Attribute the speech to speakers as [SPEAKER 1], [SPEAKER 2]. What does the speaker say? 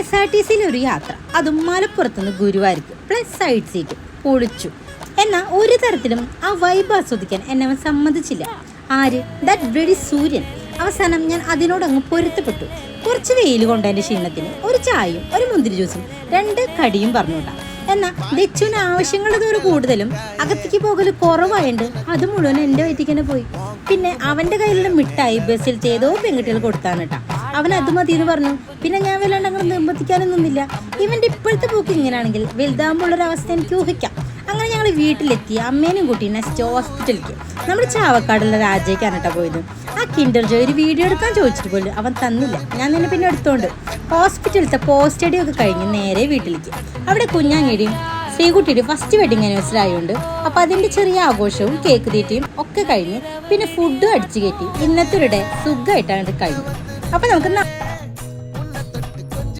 [SPEAKER 1] KSRTCയിൽ ഒരു യാത്ര, അതും മലപ്പുറത്തുനിന്ന് ഗുരുവായൂർക്ക്, പ്ലസ് സൈഡ് സീറ്റ്. പൊളിച്ചു. എന്നാൽ ഒരു തരത്തിലും ആ വൈബ് ആസ്വദിക്കാൻ എന്നെ അവൻ സമ്മതിച്ചില്ല. ആര്? ദാറ്റ് ബ്ലഡി സൂര്യൻ. അവസാനം ഞാൻ അതിനോടങ്ങ് പൊരുത്തപ്പെട്ടു. കുറച്ച് വെയിൽ കൊണ്ടതിൻ്റെ ക്ഷീണത്തിന് ഒരു ചായയും ഒരു മുന്തിരി ജ്യൂസും 2 കടിയും പറഞ്ഞുകൊണ്ടാ. എന്നാൽ ദച്ചുവിന് ആവശ്യങ്ങളതൊരു കൂടുതലും അകത്തേക്ക് പോകൽ കുറവായുണ്ട് അത് മുഴുവൻ എൻ്റെ വയറ്റിക്ക് തന്നെ പോയി. പിന്നെ അവൻ്റെ കയ്യിലുള്ള മിഠായി ബസ്സിൽ ചെയ്തോ പെൺകുട്ടികൾ കൊടുത്താണ് കേട്ടാ. അവൻ അത് മതി എന്ന് പറഞ്ഞു. പിന്നെ ഞാൻ വല്ലാണ്ട് അങ്ങനെ നിർബന്ധിക്കാനും നിന്നില്ല. ഇവൻ്റെ ഇപ്പോഴത്തെ പോക്ക് ഇങ്ങനെയാണെങ്കിൽ വലുതാകുമ്പോഴുള്ളൊരവസ്ഥ എനിക്ക് ഊഹിക്കാം. അങ്ങനെ ഞങ്ങൾ വീട്ടിലെത്തി അമ്മേനെയും കൂട്ടി നെക്സ്റ്റ് ഹോസ്പിറ്റലിലേക്ക്. നമ്മുടെ ചാവക്കാടുള്ള രാജയ്ക്കാണ് കേട്ടോ പോയത്. ആ കിൻഡർ ജോയ് ഒരു വീഡിയോ എടുക്കാൻ ചോദിച്ചിട്ട് പോലും അവൻ തന്നില്ല. ഞാൻ തന്നെ പിന്നെ എടുത്തോണ്ട് ഹോസ്പിറ്റലിലത്തെ പോസ്റ്റ് സ്റ്റഡി ഒക്കെ കഴിഞ്ഞ് നേരെ വീട്ടിലേക്ക്. അവിടെ കുഞ്ഞാങ്ങിയുടെയും ശ്രീകുട്ടിയുടെയും ഫസ്റ്റ് വെഡിങ് ആനിവേഴ്സറി ആയതുകൊണ്ട് അപ്പോൾ അതിൻ്റെ ചെറിയ ആഘോഷവും കേക്ക് തീറ്റയും ഒക്കെ കഴിഞ്ഞ് പിന്നെ ഫുഡും അടിച്ചു കയറ്റി ഇന്നത്തെ ഒരു ഡേ സുഖമായിട്ടാണ് കഴിഞ്ഞു. അപ്പോൾ നമുക്ക്